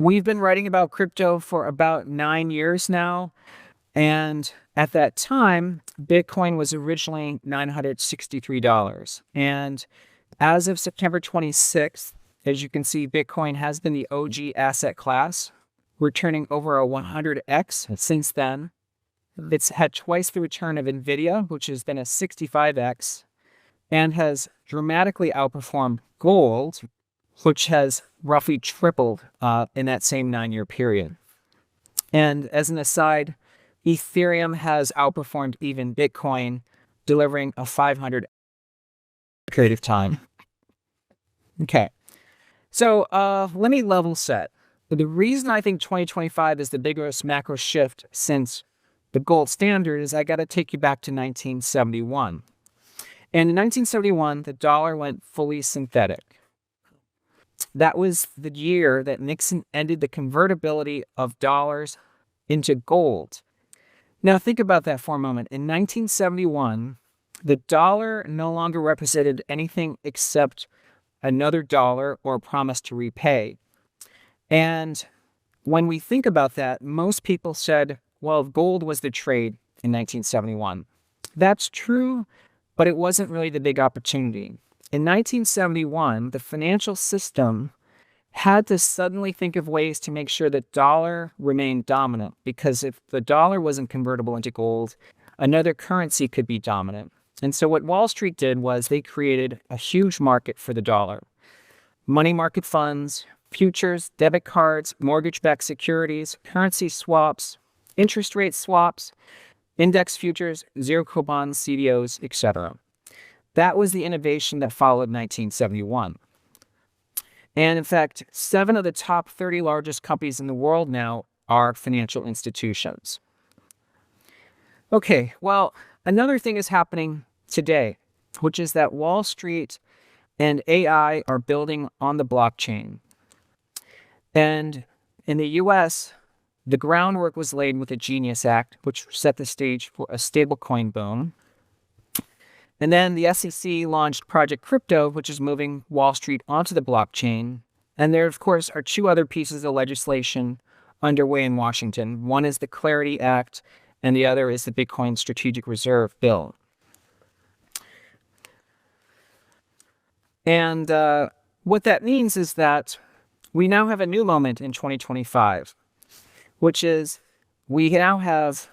We've been writing about crypto for about 9 years now. And at that time, Bitcoin was originally $963. And as of September 26th, as you can see, Bitcoin has been the OG asset class, returning over a 100x since then. It's had twice the return of NVIDIA, which has been a 65x, and has dramatically outperformed gold, which has roughly tripled in that same 9-year period. And as an aside, Ethereum has outperformed even Bitcoin, delivering a 500 period of time. Okay, so let me level set. The reason I think 2025 is the biggest macro shift since the gold standard is I got to take you back to 1971. And in 1971, the dollar went fully synthetic. That was the year that Nixon ended the convertibility of dollars into gold. Now think about that for a moment. In 1971, the dollar no longer represented anything except another dollar or a promise to repay. And when we think about that, most people said, well, gold was the trade in 1971. That's true, but it wasn't really the big opportunity. In 1971, the financial system had to suddenly think of ways to make sure that dollar remained dominant, because if the dollar wasn't convertible into gold, another currency could be dominant. And so what Wall Street did was they created a huge market for the dollar. Money market funds, futures, debit cards, mortgage-backed securities, currency swaps, interest rate swaps, index futures, zero-coupon CDOs, etc. That was the innovation that followed 1971. And in fact, 7 of the top 30 largest companies in the world now are financial institutions. Okay, well, another thing is happening today, which is that Wall Street and AI are building on the blockchain. And in the US, the groundwork was laid with the Genius Act, which set the stage for a stablecoin boom. And then the SEC launched Project Crypto, which is moving Wall Street onto the blockchain. And there, of course, are 2 other pieces of legislation underway in Washington. One is the Clarity Act, and the other is the Bitcoin Strategic Reserve Bill. And what that means is that we now have a new moment in 2025, which is we now have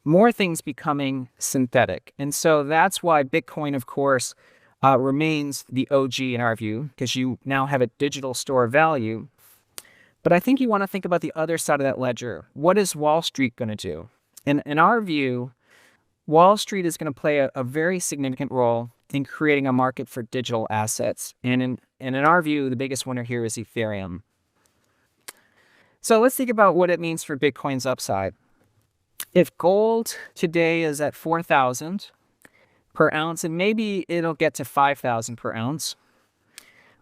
more things becoming synthetic. And so that's why Bitcoin, of course, remains the OG in our view, because you now have a digital store of value. But I think you want to think about the other side of that ledger. What is Wall Street going to do? And in our view, Wall Street is going to play a very significant role in creating a market for digital assets. And in our view, the biggest winner here is Ethereum. So let's think about what it means for Bitcoin's upside. If gold today is at 4,000 per ounce, and maybe it'll get to 5,000 per ounce,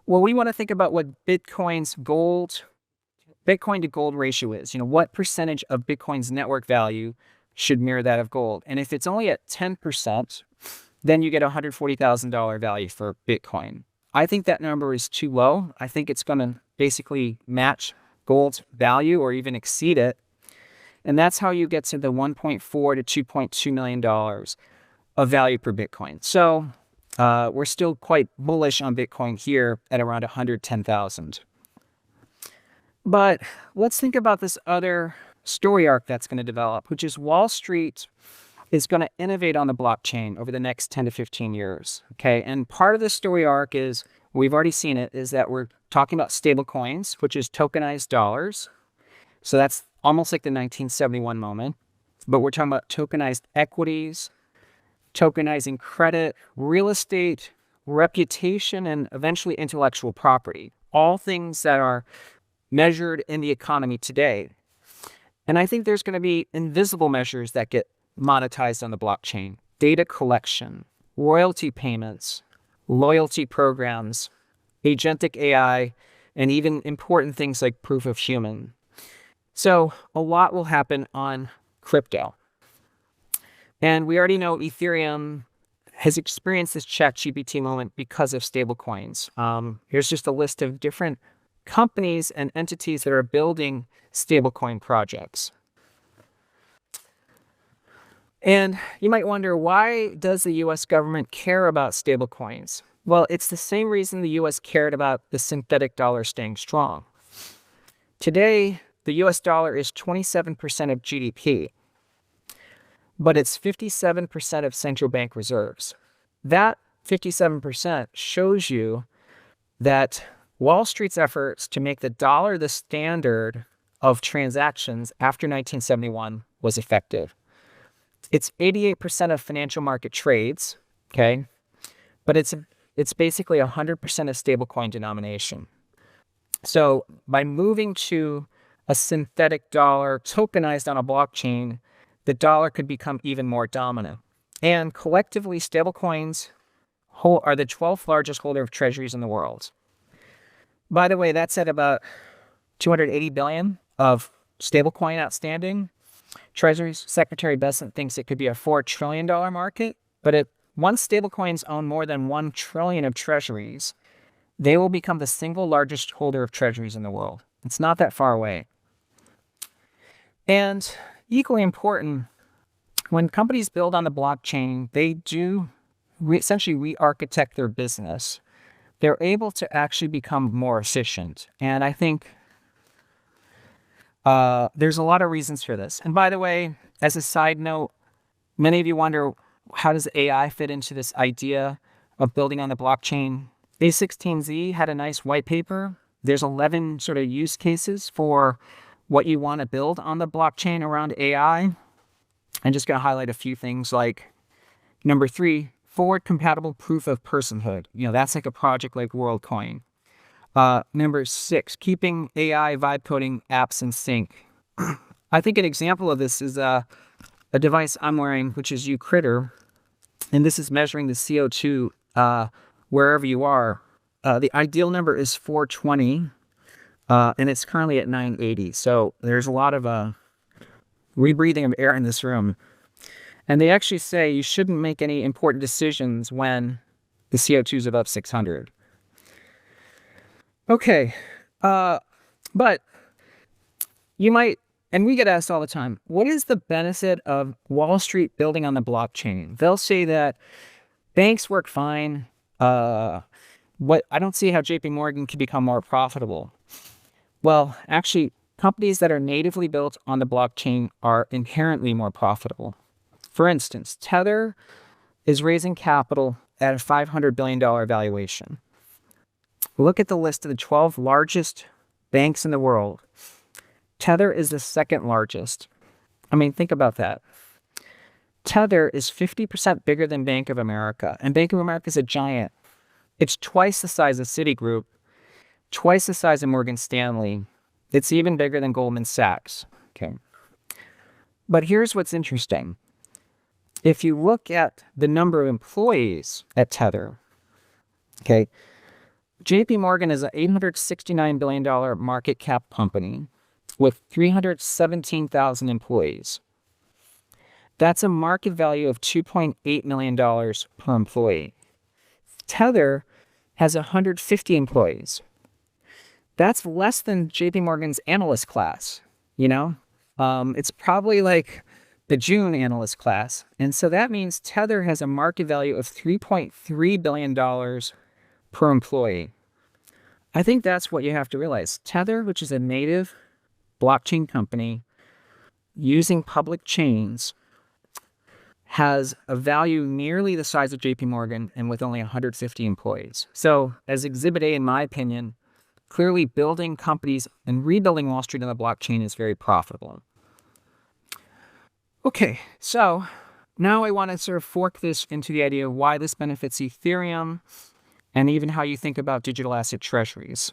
well, we want to think about what Bitcoin to gold ratio is. What percentage of Bitcoin's network value should mirror that of gold? And if it's only at 10%, then you get a $140,000 value for Bitcoin. I think that number is too low. I think it's going to basically match gold's value or even exceed it. And that's how you get to the $1.4 to $2.2 million of value per Bitcoin. So we're still quite bullish on Bitcoin here at around 110,000. But let's think about this other story arc that's going to develop, which is Wall Street is going to innovate on the blockchain over the next 10 to 15 years. Okay, and part of the story arc is, we've already seen it, is that we're talking about stable coins, which is tokenized dollars. So that's almost like the 1971 moment. But we're talking about tokenized equities, tokenizing credit, real estate, reputation, and eventually intellectual property. All things that are measured in the economy today. And I think there's going to be invisible measures that get monetized on the blockchain. Data collection, royalty payments, loyalty programs, agentic AI, and even important things like proof of human. So a lot will happen on crypto. And we already know Ethereum has experienced this ChatGPT moment because of stablecoins. Here's just a list of different companies and entities that are building stablecoin projects. And you might wonder, why does the US government care about stablecoins? Well, it's the same reason the US cared about the synthetic dollar staying strong. Today, the US dollar is 27% of GDP, but it's 57% of central bank reserves. That 57% shows you that Wall Street's efforts to make the dollar the standard of transactions after 1971 was effective. It's 88% of financial market trades, okay? But it's basically 100% of stablecoin denomination. So by moving to a synthetic dollar tokenized on a blockchain, the dollar could become even more dominant. And collectively, stablecoins are the 12th largest holder of treasuries in the world. By the way, that's at about 280 billion of stablecoin outstanding. Treasury's Secretary Bessent thinks it could be a $4 trillion market, but once stablecoins own more than 1 trillion of treasuries, they will become the single largest holder of treasuries in the world. It's not that far away. And equally important, when companies build on the blockchain, they do essentially re-architect their business. They're able to actually become more efficient. And I think there's a lot of reasons for this. And by the way, as a side note, many of you wonder, how does AI fit into this idea of building on the blockchain? A16Z had a nice white paper. There's 11 sort of use cases for what you want to build on the blockchain around AI. I'm just going to highlight a few things, like number 3, forward compatible proof of personhood. That's like a project like WorldCoin. Number 6, keeping AI vibe coding apps in sync. I think an example of this is a device I'm wearing, which is Ucritter, and this is measuring the CO2 wherever you are. The ideal number is 420, and it's currently at 980. So there's a lot of rebreathing of air in this room. And they actually say you shouldn't make any important decisions when the CO2 is above 600. Okay, but you might, and we get asked all the time, what is the benefit of Wall Street building on the blockchain? They'll say that banks work fine. I don't see how JP Morgan can become more profitable. Well, actually, companies that are natively built on the blockchain are inherently more profitable. For instance, Tether is raising capital at a $500 billion valuation. Look at the list of the 12 largest banks in the world. Tether is the second largest. I mean, think about that. Tether is 50% bigger than Bank of America, and Bank of America is a giant. It's twice the size of Citigroup, twice the size of Morgan Stanley. It's even bigger than Goldman Sachs. Okay. But here's what's interesting. If you look at the number of employees at Tether, okay, JP Morgan is an $869 billion market cap company with 317,000 employees. That's a market value of $2.8 million per employee. Tether has 150 employees. That's less than JP Morgan's analyst class, It's probably like the June analyst class. And so that means Tether has a market value of $3.3 billion per employee. I think that's what you have to realize. Tether, which is a native blockchain company using public chains, has a value nearly the size of JP Morgan and with only 150 employees. So as Exhibit A, in my opinion, clearly building companies and rebuilding Wall Street on the blockchain is very profitable. Okay, so now I want to sort of fork this into the idea of why this benefits Ethereum and even how you think about digital asset treasuries.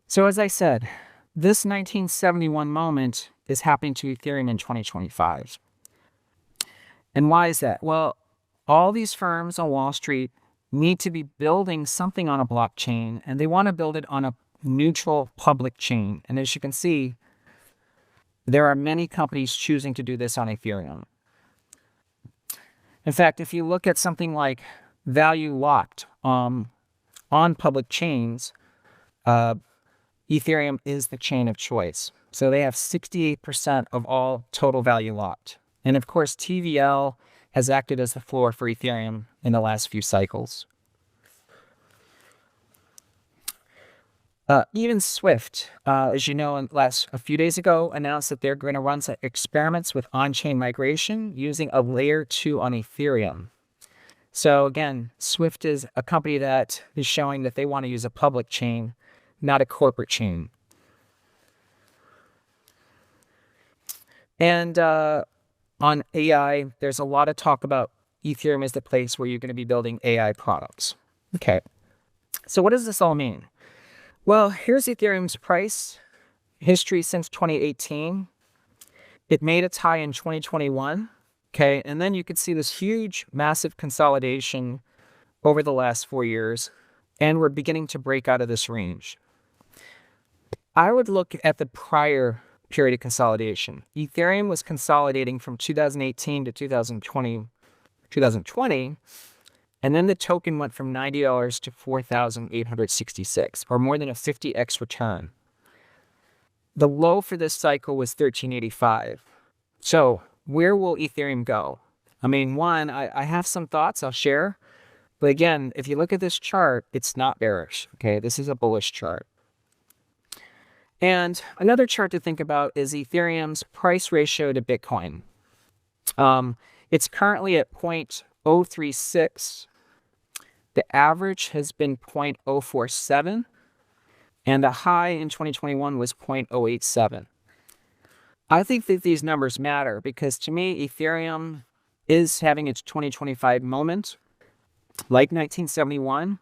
So as I said, this 1971 moment is happening to Ethereum in 2025. And why is that? Well, all these firms on Wall Street need to be building something on a blockchain, and they want to build it on a neutral public chain. And as you can see, there are many companies choosing to do this on Ethereum. In fact, if you look at something like value locked on public chains, Ethereum is the chain of choice. So they have 68% of all total value locked. And of course, TVL has acted as the floor for Ethereum in the last few cycles. Even Swift, as you know, a few days ago, announced that they're going to run some experiments with on-chain migration using a layer 2 on Ethereum. So again, Swift is a company that is showing that they want to use a public chain, not a corporate chain. And on AI, there's a lot of talk about Ethereum as the place where you're going to be building AI products. Okay, so what does this all mean? Well, here's Ethereum's price history since 2018. It made its high in 2021. Okay, and then you can see this huge, massive consolidation over the last 4 years, and we're beginning to break out of this range. I would look at the prior period of consolidation. Ethereum was consolidating from 2018 to 2020, and then the token went from $90 to $4,866, or more than a 50x return. The low for this cycle was $13.85. So where will Ethereum go? I mean, one, I have some thoughts I'll share. But again, if you look at this chart, it's not bearish. Okay, this is a bullish chart. And another chart to think about is Ethereum's price ratio to Bitcoin. It's currently at 0.036. The average has been 0.047, and the high in 2021 was 0.087. I think that these numbers matter because to me, Ethereum is having its 2025 moment. Like 1971,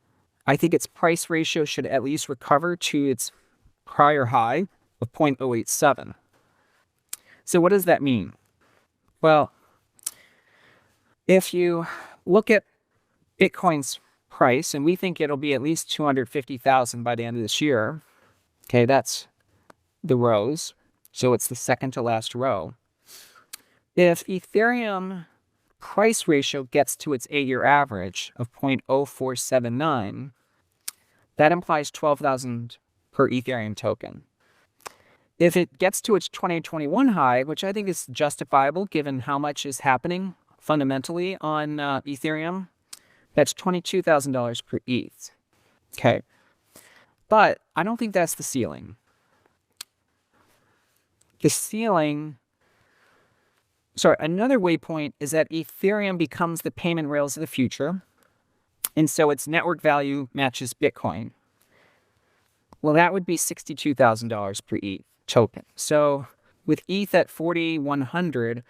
I think its price ratio should at least recover to its prior high of 0.087. So what does that mean? Well, if you look at Bitcoin's price, and we think it'll be at least 250,000 by the end of this year, okay, that's the rows. So it's the second to last row. If Ethereum price ratio gets to its 8-year average of 0.0479, that implies 12,000 per Ethereum token. If it gets to its 2021 high, which I think is justifiable given how much is happening fundamentally on Ethereum, that's $22,000 per ETH. Okay. But I don't think that's the ceiling. Another waypoint is that Ethereum becomes the payment rails of the future, and so its network value matches Bitcoin. Well, that would be $62,000 per ETH token. So with ETH at 4,100,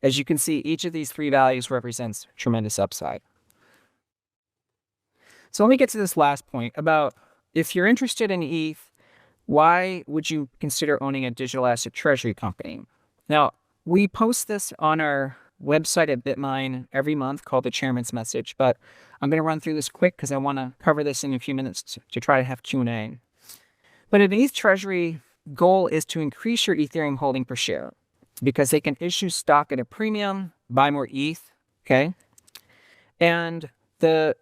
as you can see, each of these three values represents tremendous upside. So let me get to this last point about if you're interested in ETH, why would you consider owning a digital asset treasury company? Now, we post this on our website at BitMine every month called the Chairman's Message, but I'm going to run through this quick because I want to cover this in a few minutes to try to have Q&A. But an ETH treasury goal is to increase your Ethereum holding per share because they can issue stock at a premium, buy more ETH, okay? And the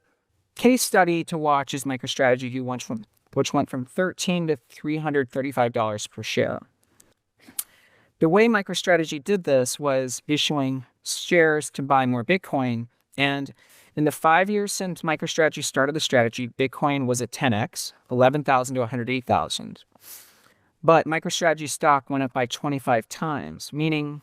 case study to watch is MicroStrategy, which went from $13 to $335 per share. The way MicroStrategy did this was issuing shares to buy more Bitcoin. And in the 5 years since MicroStrategy started the strategy, Bitcoin was at 10x, 11,000 to 108,000. But MicroStrategy stock went up by 25 times, meaning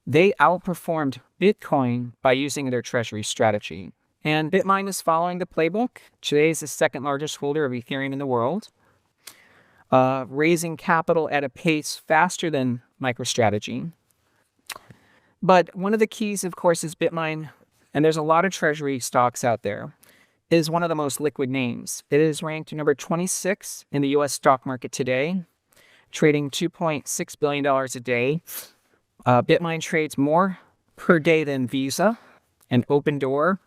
they outperformed Bitcoin by using their treasury strategy. And BitMine is following the playbook. Today is the second largest holder of Ethereum in the world, raising capital at a pace faster than MicroStrategy. But one of the keys, of course, is BitMine, and there's a lot of treasury stocks out there, is one of the most liquid names. It is ranked number 26 in the U.S. stock market today, trading $2.6 billion a day. BitMine trades more per day than Visa and Opendoor,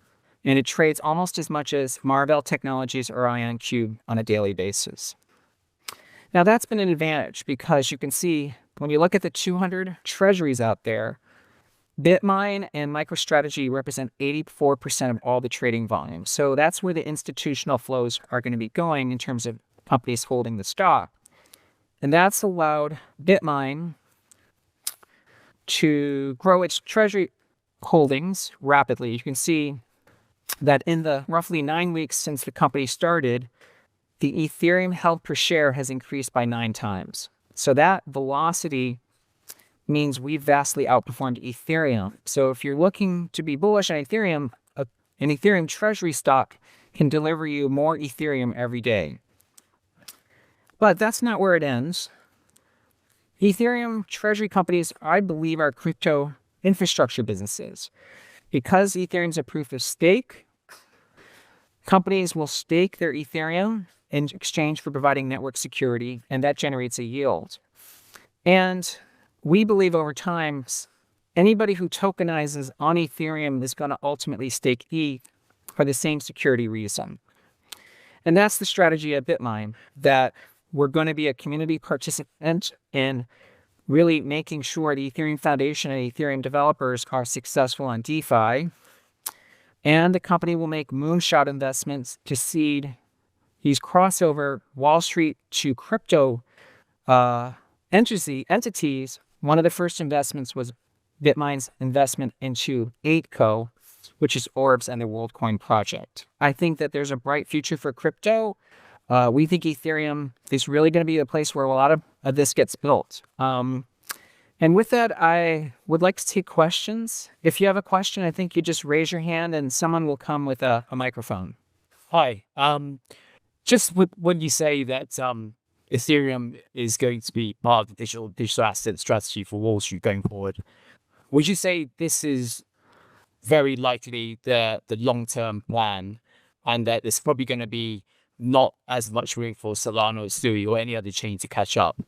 and it trades almost as much as Marvell Technologies or IonQ on a daily basis. Now, that's been an advantage because you can see when you look at the 200 treasuries out there, BitMine and MicroStrategy represent 84% of all the trading volume. So that's where the institutional flows are going to be going in terms of companies holding the stock. And that's allowed BitMine to grow its treasury holdings rapidly. You can see that in the roughly 9 weeks since the company started, the Ethereum held per share has increased by 9 times. So that velocity means we've vastly outperformed Ethereum. So if you're looking to be bullish on Ethereum, an Ethereum treasury stock can deliver you more Ethereum every day. But that's not where it ends. Ethereum treasury companies, I believe, are crypto infrastructure businesses. Because Ethereum's a proof of stake, companies will stake their Ethereum in exchange for providing network security, and that generates a yield. And we believe over time, anybody who tokenizes on Ethereum is going to ultimately stake ETH for the same security reason. And that's the strategy at BitMine, that we're going to be a community participant in really making sure the Ethereum Foundation and Ethereum developers are successful on DeFi. And the company will make moonshot investments to seed these crossover Wall Street to crypto entities. One of the first investments was BitMine's investment into 8Co, which is Orbs and the WorldCoin project. I think that there's a bright future for crypto. We think Ethereum is really going to be a place where a lot of this gets built. And with that, I would like to take questions. If you have a question, I think you just raise your hand and someone will come with a microphone. Hi. Just when you say that Ethereum is going to be part of the digital asset strategy for Wall Street going forward, would you say this is very likely the long-term plan, and that there's probably going to be not as much room for Solana or Ethereum or any other chain to catch up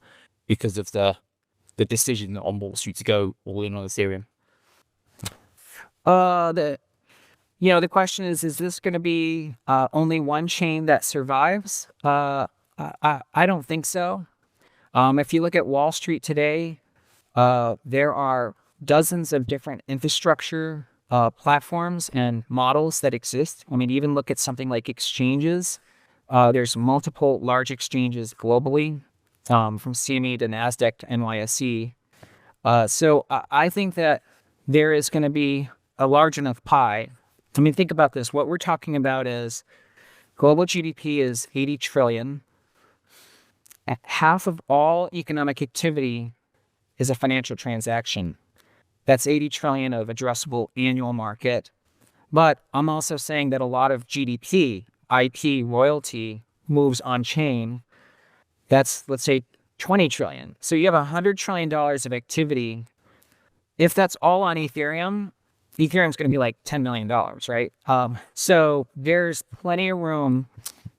because of the decision on Wall Street to go all in on Ethereum? The question is this going to be only one chain that survives? I don't think so. If you look at Wall Street today, there are dozens of different infrastructure platforms and models that exist. I mean, even look at something like exchanges. There's multiple large exchanges globally, from CME to NASDAQ to NYSE. So I think that there is going to be a large enough pie. I mean, think about this. What we're talking about is global GDP is 80 trillion. Half of all economic activity is a financial transaction. That's 80 trillion of addressable annual market. But I'm also saying that a lot of GDP, IP, royalty moves on chain. That's, let's say, 20 trillion. So you have $100 trillion of activity. If that's all on Ethereum, Ethereum's going to be like $10 million, right? So there's plenty of room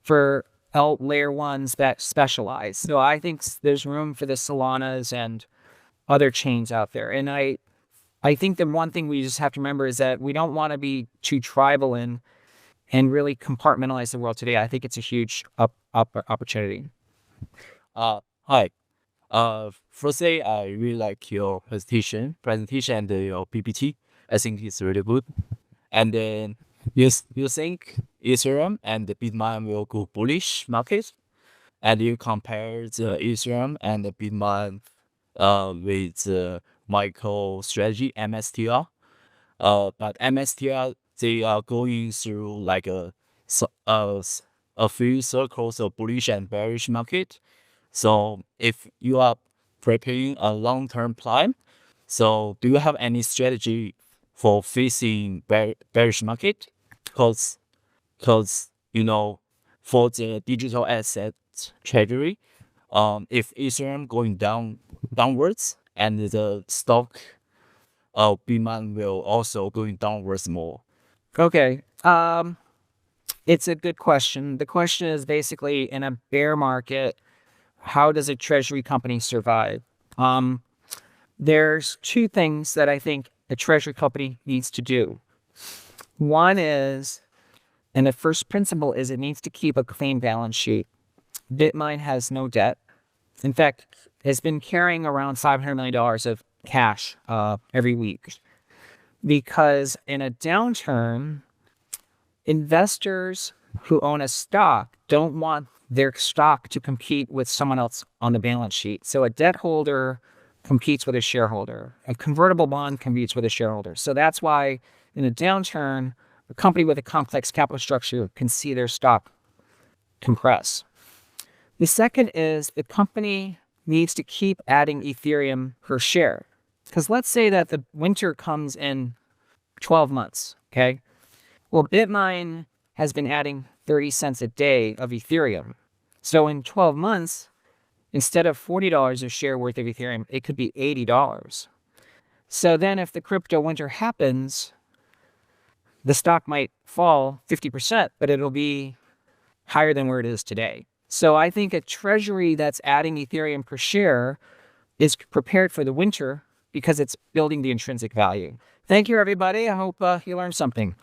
for layer ones that specialize. So I think there's room for the Solanas and other chains out there. And I think the one thing we just have to remember is that we don't want to be too tribal and really compartmentalize the world today. I think it's a huge opportunity. Hi. Firstly, I really like your presentation and your PPT. I think it's really good. And then you think Ethereum and the BitMine will go bullish market, and you compare the Ethereum and the BitMine with MicroStrategy MSTR. But MSTR, they are going through like a few circles of bullish and bearish market. So if you are preparing a long-term plan, so do you have any strategy for facing bearish market? Because for the digital asset treasury, if Ethereum going downwards and the stock of BitMine will also going downwards more. Okay. It's a good question. The question is basically, in a bear market, how does a treasury company survive? There's two things that I think a treasury company needs to do. One is, and the first principle is, it needs to keep a clean balance sheet. BitMine has no debt. In fact, has been carrying around $500 million of cash every week. Because in a downturn, investors who own a stock don't want their stock to compete with someone else on the balance sheet. So a debt holder competes with a shareholder. A convertible bond competes with a shareholder. So that's why in a downturn, a company with a complex capital structure can see their stock compress. The second is the company needs to keep adding Ethereum per share. Because let's say that the winter comes in 12 months, okay? Well, BitMine has been adding 30 cents a day of Ethereum. So in 12 months, instead of $40 a share worth of Ethereum, it could be $80. So then if the crypto winter happens, the stock might fall 50%, but it'll be higher than where it is today. So I think a treasury that's adding Ethereum per share is prepared for the winter because it's building the intrinsic value. Thank you, everybody. I hope you learned something.